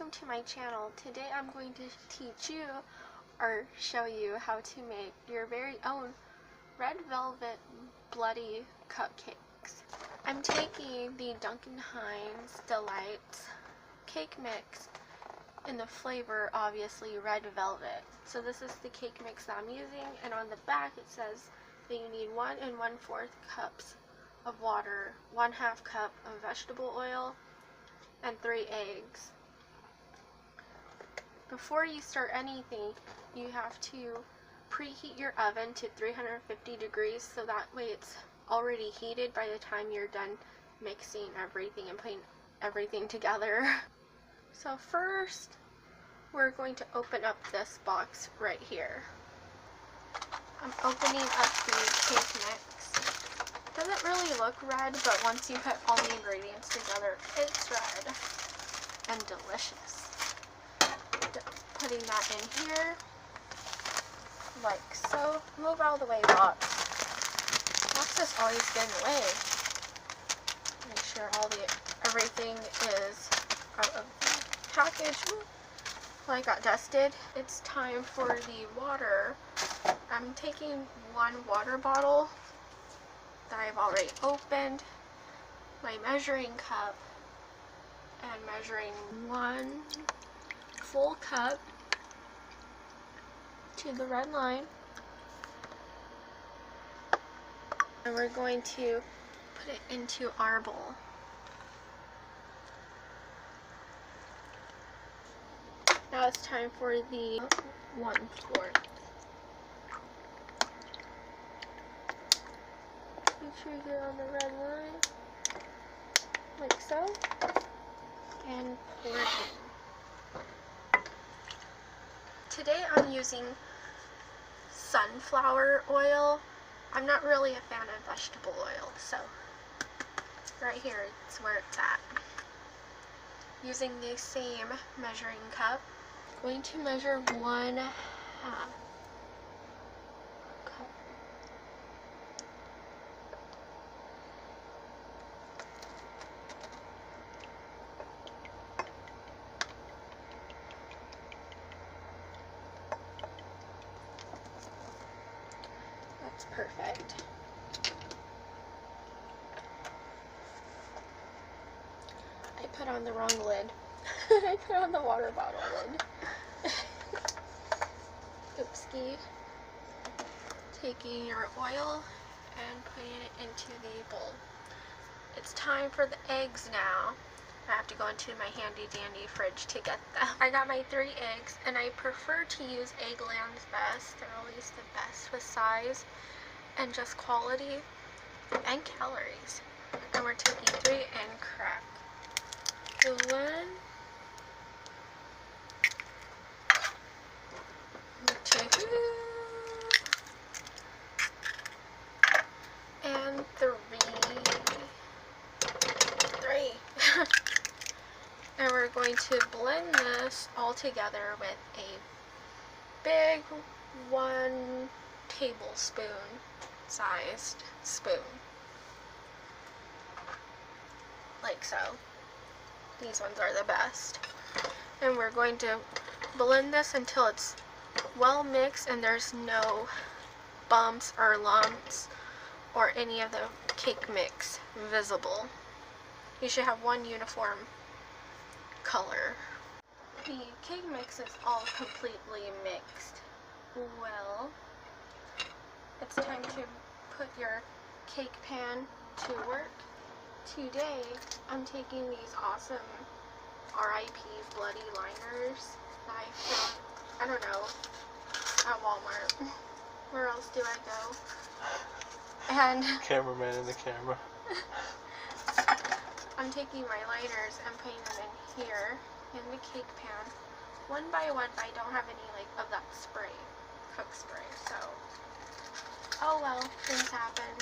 welcome to my channel. Today I'm going to teach you or show you how to make your very own red velvet bloody cupcakes. I'm taking the Duncan Hines Delights cake mix in the flavor, obviously, red velvet. So this is the cake mix that I'm using, and on the back it says that you need 1 1/4 cups of water, 1/2 cup of vegetable oil, and 3 eggs. Before you start anything, you have to preheat your oven to 350 degrees so that way it's already heated by the time you're done mixing everything and putting everything together. So first, we're going to open up this box right here. I'm opening up the cake mix. Doesn't really look red, but once you put all the ingredients together, it's red and delicious. Putting that in here, like so. Move out of the way, box. Box is always getting in the way. Make sure everything is out of the package. Well, I got dusted. It's time for the water. I'm taking 1 water bottle that I've already opened, my measuring cup, and measuring 1 full cup to the red line, and we're going to put it into our bowl. Now it's time for the 1/4. Make sure you get on the red line, like so, and pour it in. Today I'm using sunflower oil. I'm not really a fan of vegetable oil, so right here is where it's at. Using the same measuring cup, I'm going to measure 1/2 cup. That's perfect. I put on the wrong lid. I put on the water bottle lid. Oopsie. Taking your oil and putting it into the bowl. It's time for the eggs now. I have to go into my handy dandy fridge to get them. I got my 3 eggs, and I prefer to use Eggland's Best. They're always the best with size and just quality and calories. And we're taking 3 and crack. So 1, 2, and 3. And we're going to blend this all together with a big 1 tablespoon sized spoon. Like so. These ones are the best. And we're going to blend this until it's well mixed and there's no bumps or lumps or any of the cake mix visible. You should have one uniform color. The cake mix is all completely mixed. Well, it's time to put your cake pan to work. Today, I'm taking these awesome RIP bloody liners that I found, I don't know, at Walmart. Where else do I go? And cameraman in the camera. I'm taking my liners and putting them in here in the cake pan, 1 by 1, but I don't have any of that spray, cook spray, so oh well, things happen.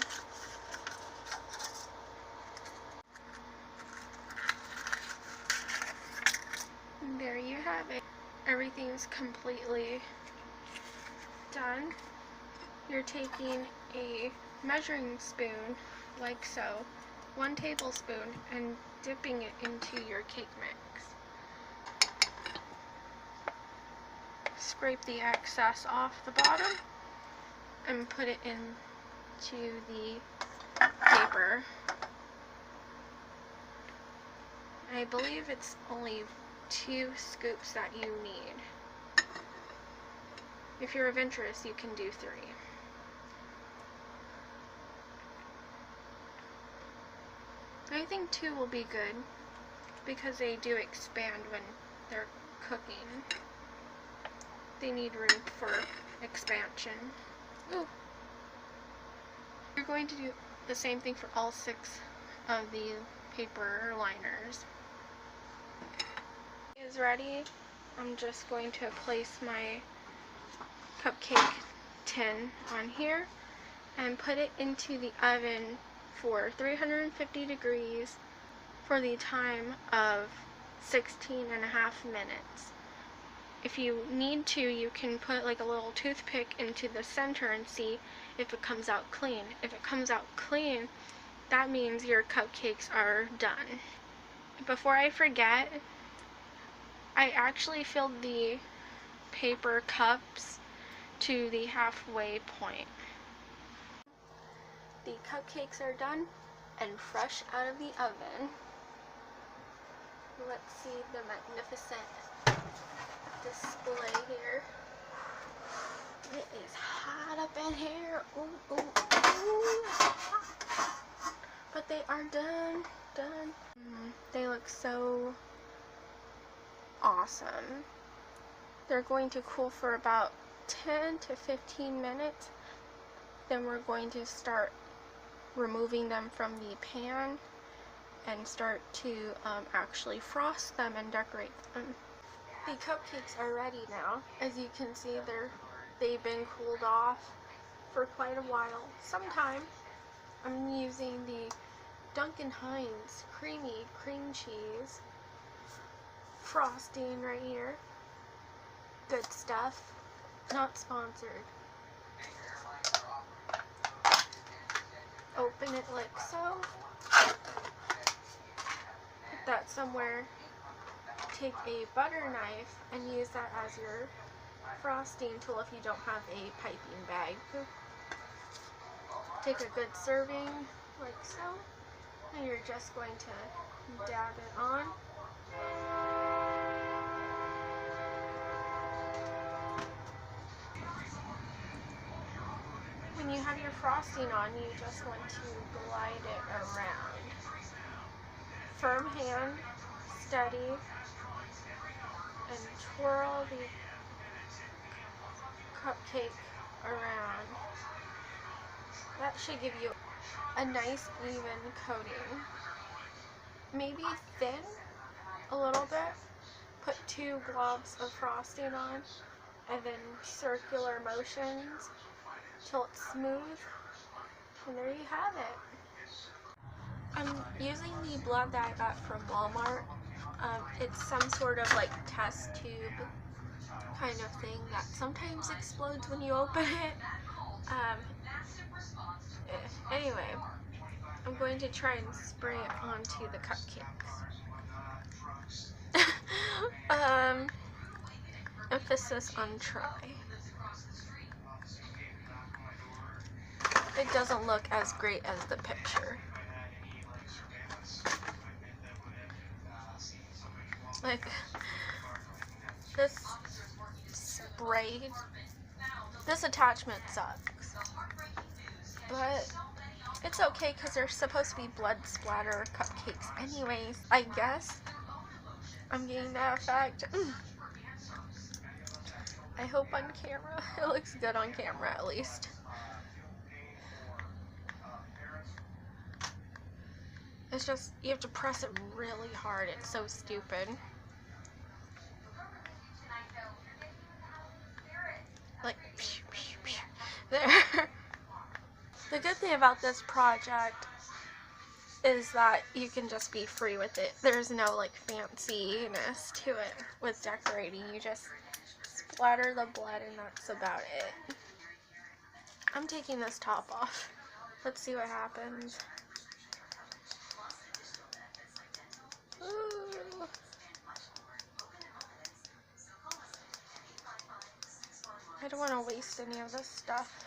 And there you have it. Everything's completely done. You're taking a measuring spoon, like so, 1 tablespoon, and dipping it into your cake mix. scrape the excess off the bottom and put it into the paper. I believe it's only 2 scoops that you need. If you're adventurous, you can do 3. I think 2 will be good because they do expand when they're cooking. They need room for expansion. Ooh. You're going to do the same thing for all 6 of the paper liners. Is ready. I'm just going to place my cupcake tin on here and put it into the oven for 350 degrees for the time of 16 and a half minutes. If you need to, you can put like a little toothpick into the center and see if it comes out clean. If it comes out clean, that means your cupcakes are done. Before I forget, I actually filled the paper cups to the halfway point. The cupcakes are done and fresh out of the oven. Let's see the magnificent display here. It is hot up in here. Ooh, ooh, ooh. But they are done. They look so awesome. They're going to cool for about 10 to 15 minutes. Then we're going to start removing them from the pan and start to actually frost them and decorate them. The cupcakes are ready now. As you can see, they've been cooled off for quite a while. Sometime I'm using the Duncan Hines creamy cream cheese frosting right here. Good stuff. Not sponsored. Open it like so. Put that somewhere. Take a butter knife and use that as your frosting tool if you don't have a piping bag. Take a good serving like so, and you're just going to dab it on. When you have your frosting on, you just want to glide it around. Firm hand, steady, and twirl the cupcake around. That should give you a nice even coating. Maybe thin a little bit. Put 2 globs of frosting on and then circular motions till it's smooth, and there you have it. I'm using the blood that I got from Walmart. It's some sort of like test tube kind of thing that sometimes explodes when you open it. Anyway, I'm going to try and spray it onto the cupcakes. Emphasis on try. It doesn't look as great as the picture. Like, this spray, this attachment sucks. But it's okay because they're supposed to be blood splatter cupcakes anyways. I guess I'm getting that effect. I hope on camera. It looks good on camera at least. It's just, you have to press it really hard. It's so stupid. Like, there. The good thing about this project is that you can just be free with it. There's no like fanciness to it with decorating. You just splatter the blood and that's about it. I'm taking this top off. Let's see what happens. Ooh. I don't want to waste any of this stuff.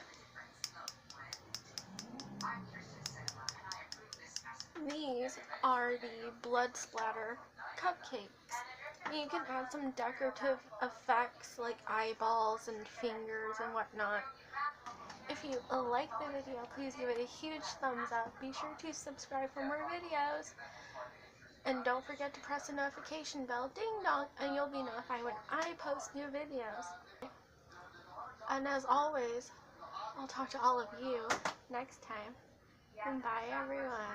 These are the blood splatter cupcakes. You can add some decorative effects like eyeballs and fingers and whatnot. If you like the video, please give it a huge thumbs up. Be sure to subscribe for more videos. And don't forget to press the notification bell, ding dong, and you'll be notified when I post new videos. And as always, I'll talk to all of you next time. And bye everyone.